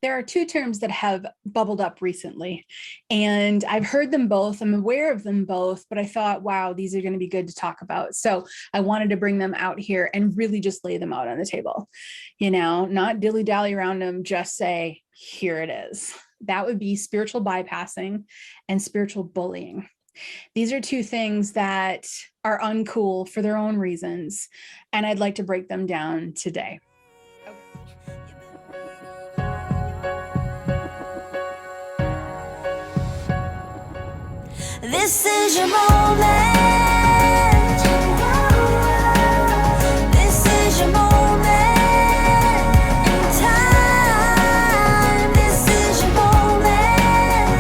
there are two terms that have bubbled up recently, and I've heard them both. I'm aware of them both, but I thought, wow, these are going to be good to talk about. So I wanted to bring them out here and really just lay them out on the table, not dilly dally around them, just say, here it is. That would be spiritual bypassing and spiritual bullying. These are two things that are uncool for their own reasons, and I'd like to break them down today. This is your moment. This is your moment in time. This is your moment.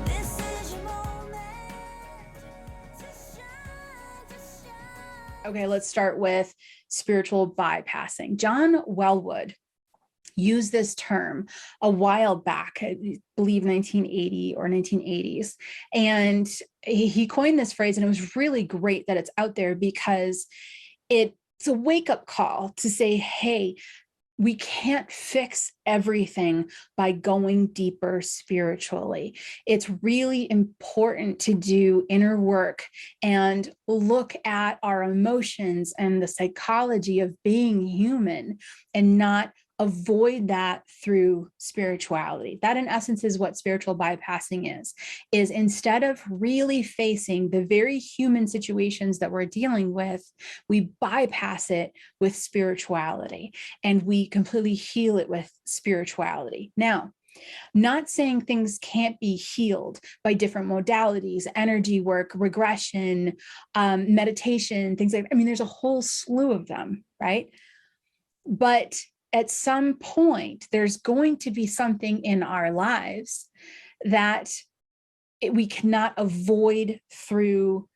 This is your moment to shine. Okay, let's start with spiritual bypassing. John Welwood used this term a while back, I believe 1980 or 1980s. And he coined this phrase, and it was really great that it's out there because it's a wake-up call to say, hey, we can't fix everything by going deeper spiritually. It's really important to do inner work and look at our emotions and the psychology of being human and not avoid that through spirituality. That in essence is what spiritual bypassing is instead of really facing the very human situations that we're dealing with, we bypass it with spirituality and we completely heal it with spirituality. Now, not saying things can't be healed by different modalities, energy work, regression, meditation, things like that. I mean, there's a whole slew of them, right? But at some point, there's going to be something in our lives that we cannot avoid through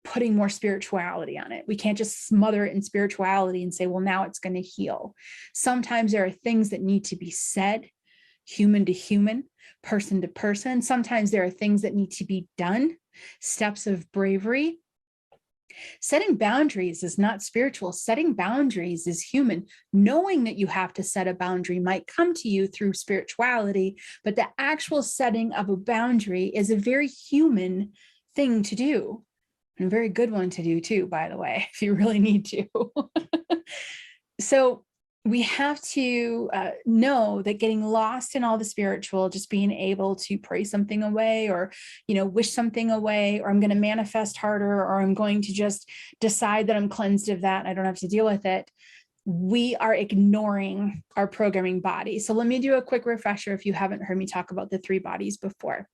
putting more spirituality on it. We can't just smother it in spirituality and say, well, now it's going to heal. Sometimes there are things that need to be said, human to human, person to person. Sometimes there are things that need to be done, steps of bravery. Setting boundaries is not spiritual. Setting boundaries is human. Knowing that you have to set a boundary might come to you through spirituality, but the actual setting of a boundary is a very human thing to do. And a very good one to do too, by the way, if you really need to. So we have to know that getting lost in all the spiritual, just being able to pray something away or, wish something away, or I'm going to manifest harder, or I'm going to just decide that I'm cleansed of that and I don't have to deal with it. We are ignoring our programming body. So let me do a quick refresher if you haven't heard me talk about the three bodies before.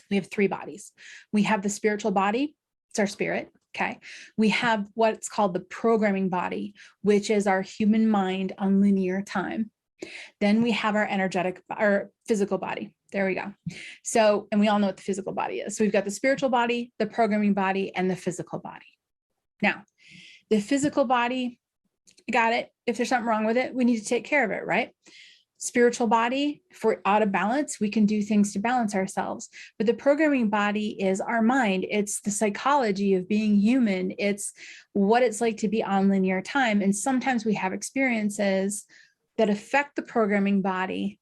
We have three bodies. We have the spiritual body. It's our spirit. Okay. We have what's called the programming body, which is our human mind on linear time. Then we have our physical body. There we go. So, and we all know what the physical body is. So we've got the spiritual body, the programming body, and the physical body. Now, the physical body, got it. If there's something wrong with it, we need to take care of it, right? Spiritual body, if we're out of balance, we can do things to balance ourselves. But the programming body is our mind. It's the psychology of being human. It's what it's like to be on linear time. And sometimes we have experiences that affect the programming body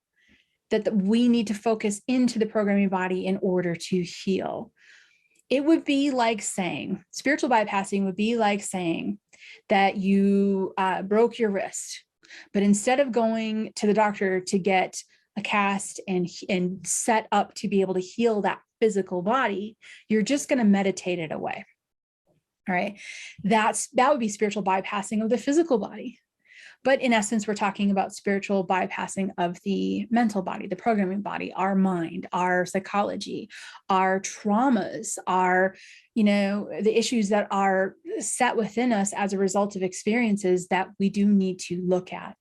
that we need to focus into the programming body in order to heal. It would be like saying, spiritual bypassing would be like saying that you broke your wrist. But instead of going to the doctor to get a cast and set up to be able to heal that physical body, you're just going to meditate it away. All right. That would be spiritual bypassing of the physical body. But in essence, we're talking about spiritual bypassing of the mental body, the programming body, our mind, our psychology, our traumas, the issues that are set within us as a result of experiences that we do need to look at.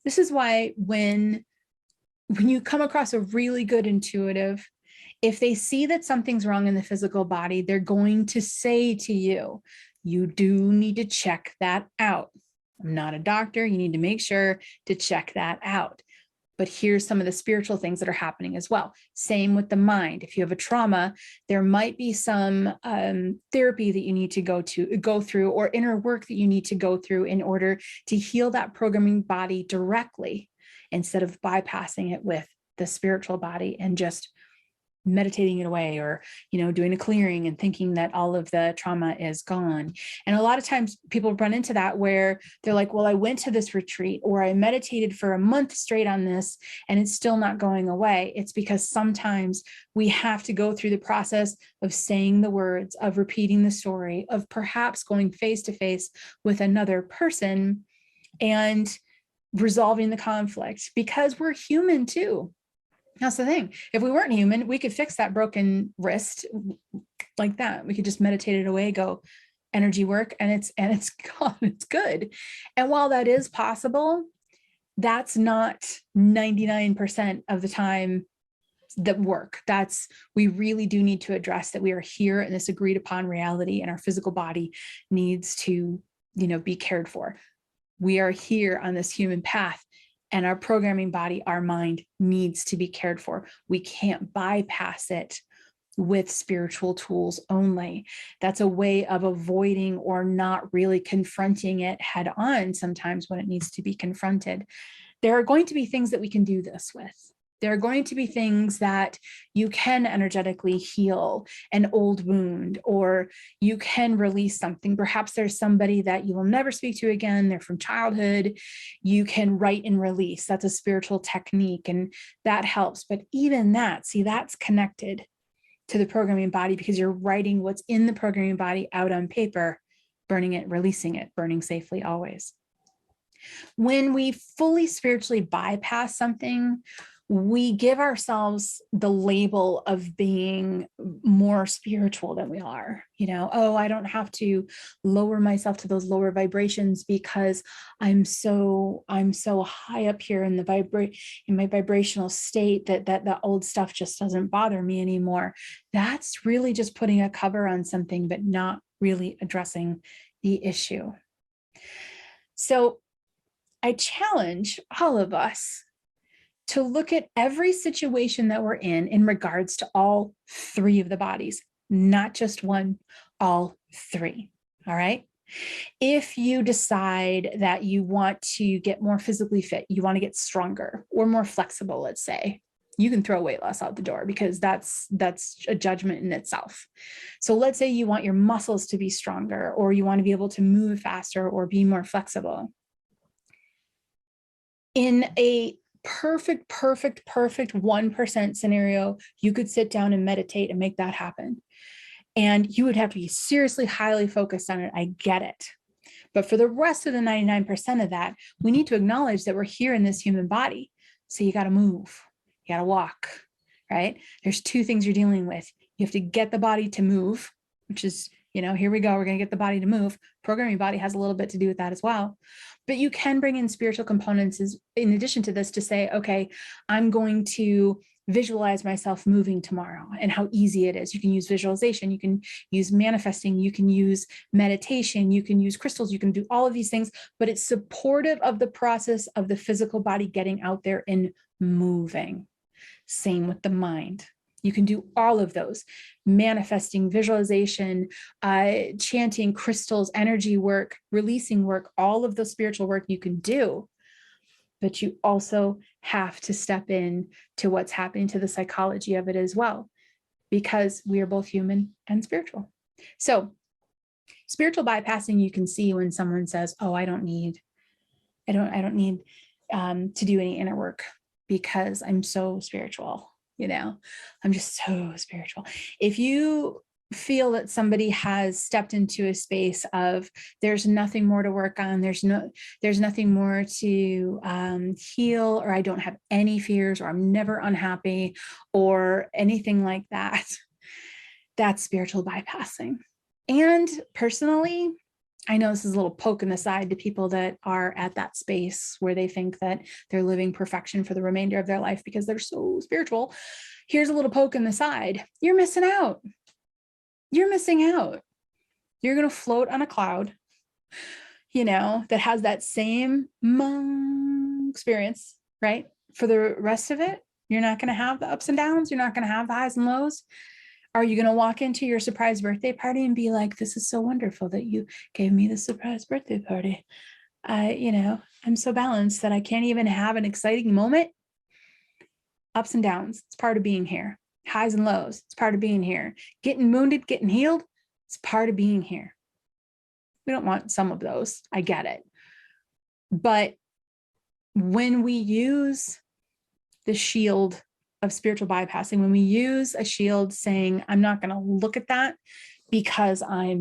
This is why when you come across a really good intuitive, if they see that something's wrong in the physical body, they're going to say to you, you do need to check that out. I'm not a doctor. You need to make sure to check that out. but here's some of the spiritual things that are happening as well. Same with the mind. If you have a trauma, there might be some therapy that you need to go through, or inner work that you need to go through in order to heal that programming body directly, instead of bypassing it with the spiritual body and just meditating it away, or doing a clearing and thinking that all of the trauma is gone. And a lot of times people run into that, where they're like, well, I went to this retreat, or I meditated for a month straight on this, and it's still not going away. It's because sometimes we have to go through the process of saying the words, of repeating the story, of perhaps going face to face with another person and resolving the conflict, because we're human too. That's the thing. If we weren't human, we could fix that broken wrist like that. We could just meditate it away, go energy work, and it's gone. It's good. And while that is possible, that's not 99% of the time that work. We really do need to address that we are here in this agreed upon reality, and our physical body needs to, be cared for. We are here on this human path, and our programming body, our mind, needs to be cared for. We can't bypass it with spiritual tools only. That's a way of avoiding or not really confronting it head on sometimes when it needs to be confronted. There are going to be things that we can do this with. There are going to be things that you can energetically heal an old wound, or you can release something. Perhaps there's somebody that you will never speak to again. They're from childhood. You can write and release. That's a spiritual technique, and that helps. But even that, see, that's connected to the programming body, because you're writing what's in the programming body out on paper, burning it, releasing it, burning safely always. When we fully spiritually bypass something, we give ourselves the label of being more spiritual than we are. Oh, I don't have to lower myself to those lower vibrations because I'm so high up here in my vibrational state that the old stuff just doesn't bother me anymore. That's really just putting a cover on something, but not really addressing the issue. So I challenge all of us to look at every situation that we're in regards to all three of the bodies, not just one, all three. All right. If you decide that you want to get more physically fit, you want to get stronger or more flexible, let's say, you can throw weight loss out the door, because that's a judgment in itself. So let's say you want your muscles to be stronger, or you want to be able to move faster or be more flexible. In a perfect 1% scenario, you could sit down and meditate and make that happen. And you would have to be seriously highly focused on it. I get it. But for the rest of the 99% of that, we need to acknowledge that we're here in this human body. So you got to move, you got to walk, right? There's two things you're dealing with. You have to get the body to move, which is, here we go. We're going to get the body to move. Programming body has a little bit to do with that as well. But you can bring in spiritual components in addition to this to say, okay, I'm going to visualize myself moving tomorrow, and how easy it is. You can use visualization, you can use manifesting, you can use meditation, you can use crystals, you can do all of these things, but it's supportive of the process of the physical body getting out there and moving. Same with the mind. You can do all of those: manifesting, visualization, chanting, crystals, energy work, releasing work, all of the spiritual work you can do. But you also have to step in to what's happening to the psychology of it as well, because we are both human and spiritual. So spiritual bypassing, you can see when someone says, oh, I don't need to do any inner work because I'm so spiritual. I'm just so spiritual. If you feel that somebody has stepped into a space of there's nothing more to work on, there's nothing more to heal, or I don't have any fears, or I'm never unhappy, or anything like that, that's spiritual bypassing. And personally, I know this is a little poke in the side to people that are at that space where they think that they're living perfection for the remainder of their life because they're so spiritual. Here's a little poke in the side. You're missing out. You're missing out. You're going to float on a cloud, that has that same experience, right? for the rest of it, you're not going to have the ups and downs. You're not going to have the highs and lows. Are you going to walk into your surprise birthday party and be like, this is so wonderful that you gave me the surprise birthday party? I'm so balanced that I can't even have an exciting moment. Ups and downs. It's part of being here. Highs and lows. It's part of being here. Getting wounded, getting healed. It's part of being here. We don't want some of those. I get it. But when we use the shield of spiritual bypassing, when we use a shield saying, I'm not going to look at that because I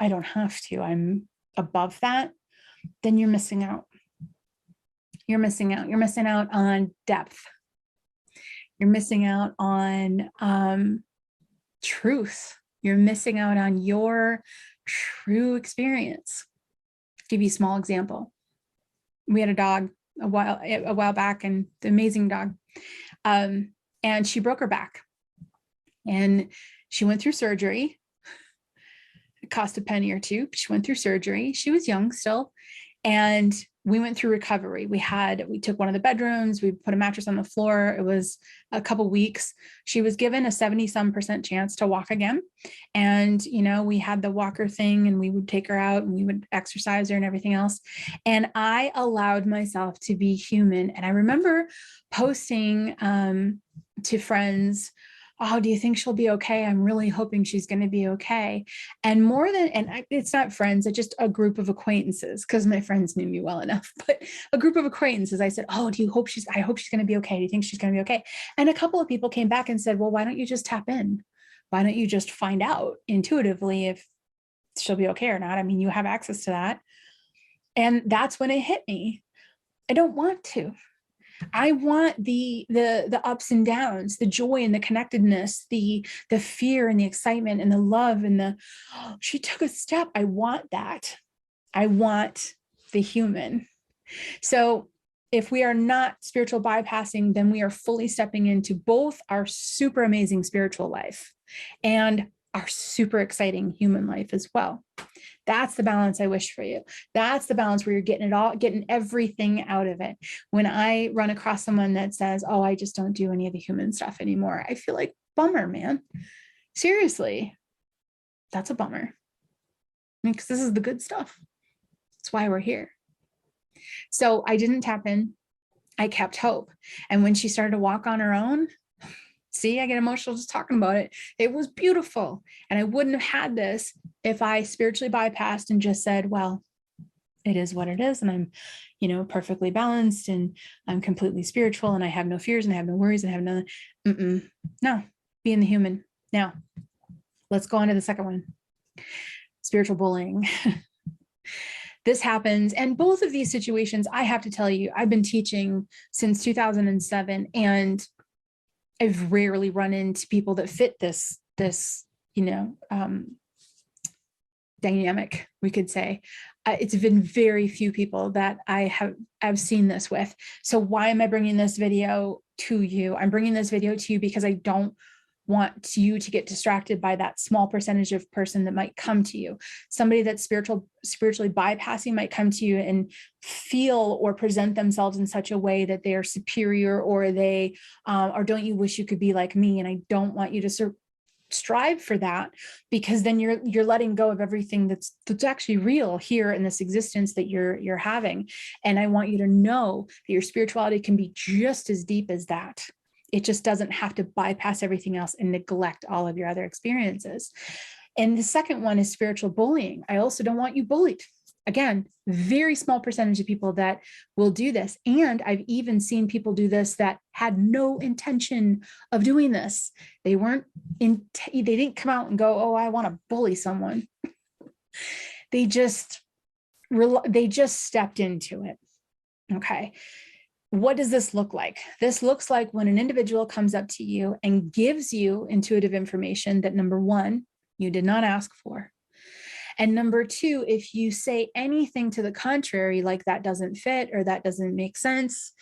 don't have to, I'm above that, then you're missing out. You're missing out. You're missing out on depth. You're missing out on truth. You're missing out on your true experience. I'll give you a small example. We had a dog a while back, and the amazing dog. And she broke her back, and she went through surgery. It cost a penny or two, but she went through surgery. She was young still. And we went through recovery. We took one of the bedrooms, we put a mattress on the floor. It was a couple weeks. She was given a 70% chance to walk again. And, we had the walker thing, and we would take her out and we would exercise her and everything else. And I allowed myself to be human. And I remember posting to friends, oh, do you think she'll be okay? I'm really hoping she's going to be okay. And it's not friends, it's just a group of acquaintances, because my friends knew me well enough, but a group of acquaintances, I said, oh, I hope she's going to be okay. Do you think she's going to be okay? And a couple of people came back and said, well, why don't you just tap in? Why don't you just find out intuitively if she'll be okay or not? I mean, you have access to that. And that's when it hit me. I don't want to. I want the ups and downs, the joy and the connectedness, the fear and the excitement and the love and she took a step. I want that. I want the human. So if we are not spiritual bypassing, then we are fully stepping into both our super amazing spiritual life and our super exciting human life as well. That's the balance I wish for you. That's the balance where you're getting everything out of it. When I run across someone that says, oh, I just don't do any of the human stuff anymore, I feel like, bummer, man. Seriously, that's a bummer. I mean, because this is the good stuff. That's why we're here. So I didn't tap in. I kept hope. And when she started to walk on her own, see, I get emotional just talking about it. It was beautiful. And I wouldn't have had this if I spiritually bypassed and just said, well, it is what it is. And I'm, perfectly balanced, and I'm completely spiritual, and I have no fears, and I have no worries, and I have none. No, being the human. Now, let's go on to the second one. Spiritual bullying. This happens. And both of these situations, I have to tell you, I've been teaching since 2007, and I've rarely run into people that fit this dynamic, we could say. It's been very few people that I've seen this with. So why am I bringing this video to you? I'm bringing this video to you because I don't want you to get distracted by that small percentage of person that might come to you. Somebody that's spiritually bypassing might come to you and feel or present themselves in such a way that they are superior, or they or don't you wish you could be like me? And I don't want you to strive for that, because then you're letting go of everything that's actually real here in this existence that you're having. And I want you to know that your spirituality can be just as deep as that. It just doesn't have to bypass everything else and neglect all of your other experiences. And the second one is spiritual bullying. I also don't want you bullied. Again, very small percentage of people that will do this. And I've even seen people do this that had no intention of doing this. They didn't come out and go, oh, I want to bully someone. They just stepped into it. Okay. What does this look like? This looks like when an individual comes up to you and gives you intuitive information that, number one, you did not ask for. And number two, if you say anything to the contrary, like that doesn't fit or that doesn't make sense,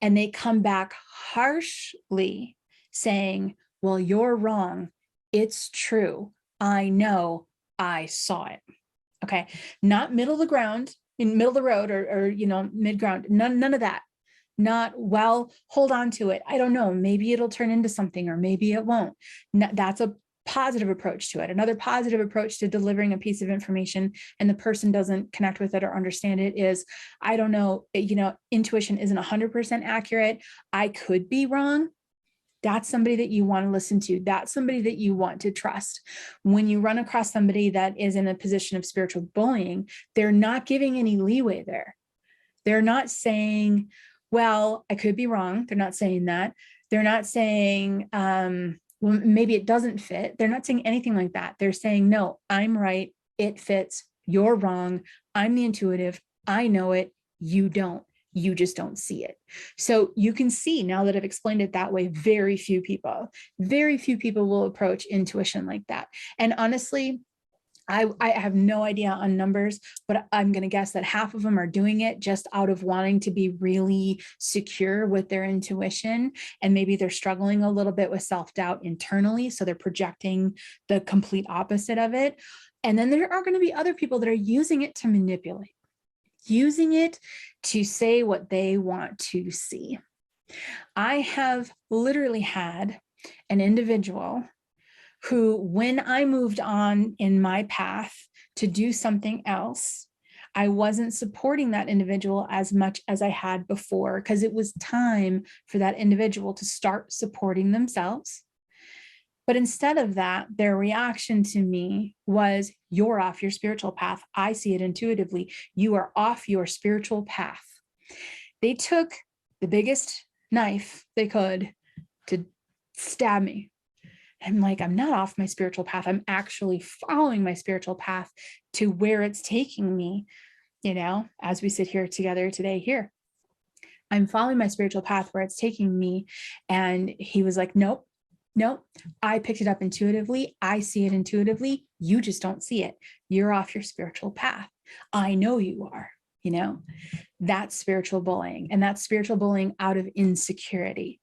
and they come back harshly saying, well, you're wrong. It's true. I know. I saw it. Okay. Not middle of the ground, in middle of the road or mid ground. None of that. not, well, hold on to it. I don't know. Maybe it'll turn into something or maybe it won't. That's a positive approach to it. Another positive approach to delivering a piece of information and the person doesn't connect with it or understand it is, I don't know, intuition isn't 100% accurate. I could be wrong. That's somebody that you want to listen to. That's somebody that you want to trust. When you run across somebody that is in a position of spiritual bullying, they're not giving any leeway there. They're not saying, well, I could be wrong. They're not saying that. They're not saying, well, maybe it doesn't fit. They're not saying anything like that. They're saying, no, I'm right. It fits. You're wrong. I'm the intuitive. I know it. You don't. You just don't see it. So you can see now that I've explained it that way, very few people will approach intuition like that. And honestly, I have no idea on numbers, but I'm going to guess that half of them are doing it just out of wanting to be really secure with their intuition. And maybe they're struggling a little bit with self-doubt internally. So they're projecting the complete opposite of it. And then there are going to be other people that are using it to manipulate, using it to say what they want to see. I have literally had an individual who, when I moved on in my path to do something else, I wasn't supporting that individual as much as I had before, because it was time for that individual to start supporting themselves. But instead of that, their reaction to me was, you're off your spiritual path. I see it intuitively. You are off your spiritual path. They took the biggest knife they could to stab me. I'm like, I'm not off my spiritual path. I'm actually following my spiritual path to where it's taking me, as we sit here together today here. I'm following my spiritual path where it's taking me. And he was like, nope. I picked it up intuitively. I see it intuitively. You just don't see it. You're off your spiritual path. I know you are, that's spiritual bullying. And that's spiritual bullying out of insecurity.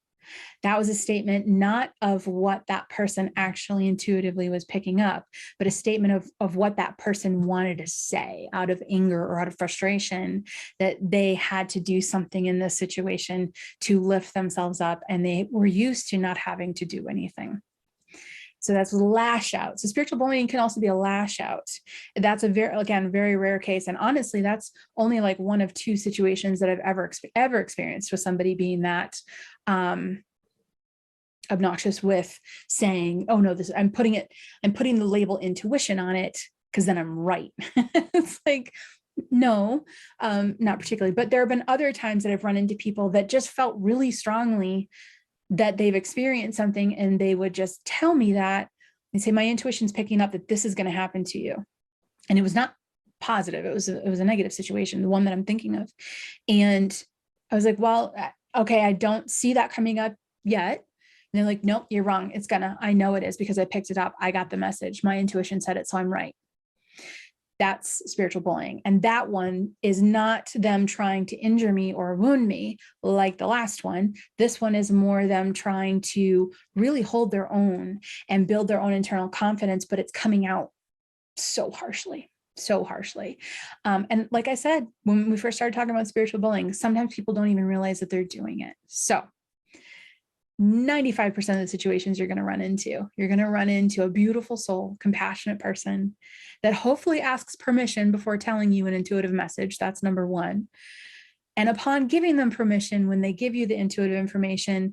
That was a statement not of what that person actually intuitively was picking up, but a statement of what that person wanted to say out of anger or out of frustration, that they had to do something in this situation to lift themselves up, and they were used to not having to do anything. So that's lash out. So spiritual bullying can also be a lash out. That's a very rare case. And honestly, that's only like one of two situations that I've ever experienced with somebody being that obnoxious with saying, oh no, I'm putting the label intuition on it because then I'm right. It's like, no, not particularly. But there have been other times that I've run into people that just felt really strongly that they've experienced something, and they would just tell me that and say, my intuition's picking up that this is going to happen to you. And it was not positive. It was a negative situation, the one that I'm thinking of. And I was like, well, okay, I don't see that coming up yet. And they're like, nope, you're wrong. I know it is, because I picked it up. I got the message. My intuition said it, so I'm right. That's spiritual bullying. And that one is not them trying to injure me or wound me like the last one. This one is more them trying to really hold their own and build their own internal confidence, but it's coming out so harshly. And like I said, when we first started talking about spiritual bullying, sometimes people don't even realize that they're doing it. So 95% of the situations you're going to run into a beautiful soul, compassionate person that hopefully asks permission before telling you an intuitive message. That's number one. And upon giving them permission, when they give you the intuitive information,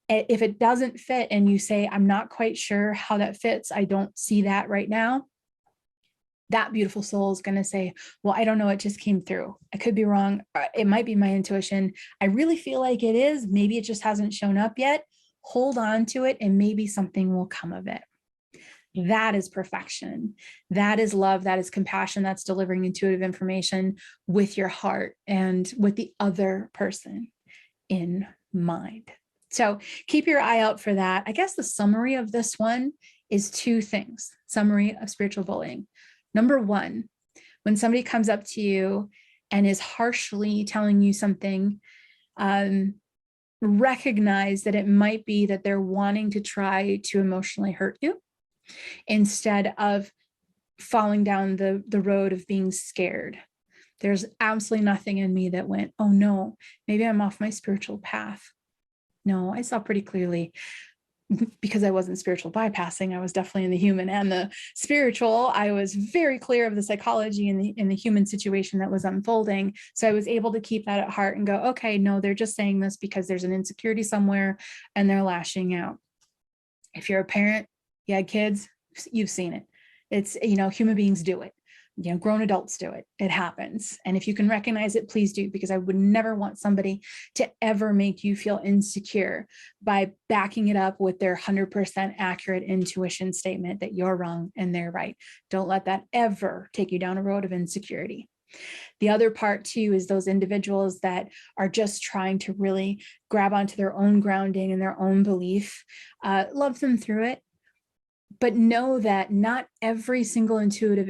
if it doesn't fit and you say, I'm not quite sure how that fits, I don't see that right now, that beautiful soul is going to say, well, I don't know. It just came through. I could be wrong. It might be my intuition. I really feel like it is. Maybe it just hasn't shown up yet. Hold on to it, and maybe something will come of it. That is perfection. That is love. That is compassion. That's delivering intuitive information with your heart and with the other person in mind. So keep your eye out for that. I guess the summary of this one is two things. Summary of spiritual bullying. Number one, when somebody comes up to you and is harshly telling you something, recognize that it might be that they're wanting to try to emotionally hurt you instead of falling down the road of being scared. There's absolutely nothing in me that went, oh no, maybe I'm off my spiritual path. No, I saw pretty clearly, because I wasn't spiritual bypassing. I was definitely in the human and the spiritual. I was very clear of the psychology in the human situation that was unfolding. So I was able to keep that at heart and go, okay, no, they're just saying this because there's an insecurity somewhere and they're lashing out. If you're a parent, you had kids, you've seen it. It's, human beings do it. Grown adults do it. It happens. And if you can recognize it, please do, because I would never want somebody to ever make you feel insecure by backing it up with their 100% accurate intuition statement that you're wrong and they're right. Don't let that ever take you down a road of insecurity. The other part too is those individuals that are just trying to really grab onto their own grounding and their own belief. Love them through it. But know that not every single intuitive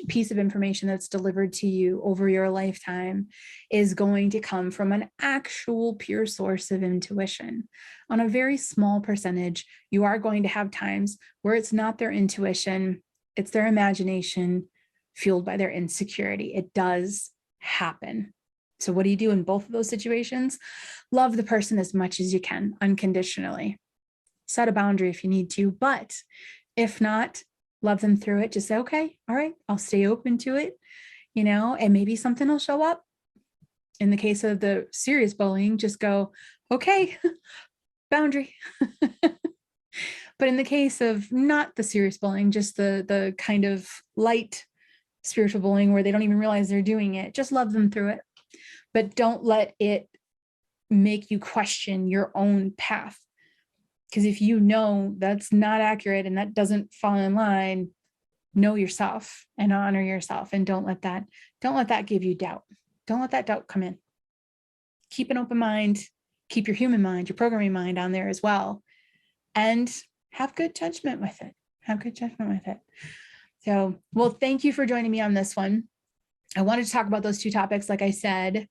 piece of information that's delivered to you over your lifetime is going to come from an actual pure source of intuition. On a very small percentage, you are going to have times where it's not their intuition, it's their imagination fueled by their insecurity. It does happen. So what do you do in both of those situations? Love the person as much as you can, unconditionally. Set a boundary if you need to, but if not, love them through it. Just say, okay, all right, I'll stay open to it, and maybe something will show up. In the case of the serious bullying, just go, okay, boundary. But in the case of not the serious bullying, just the kind of light spiritual bullying where they don't even realize they're doing it, just love them through it. But don't let it make you question your own path. Because if you know that's not accurate and that doesn't fall in line, know yourself and honor yourself, and don't let that give you doubt. Don't let that doubt come in. Keep an open mind, keep your human mind, your programming mind on there as well, and have good judgment with it. So, well, thank you for joining me on this one. I wanted to talk about those two topics, like I said.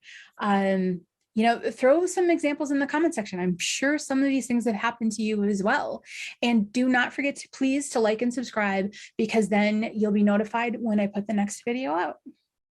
Throw some examples in the comment section. I'm sure some of these things have happened to you as well. And do not forget to please like and subscribe, because then you'll be notified when I put the next video out.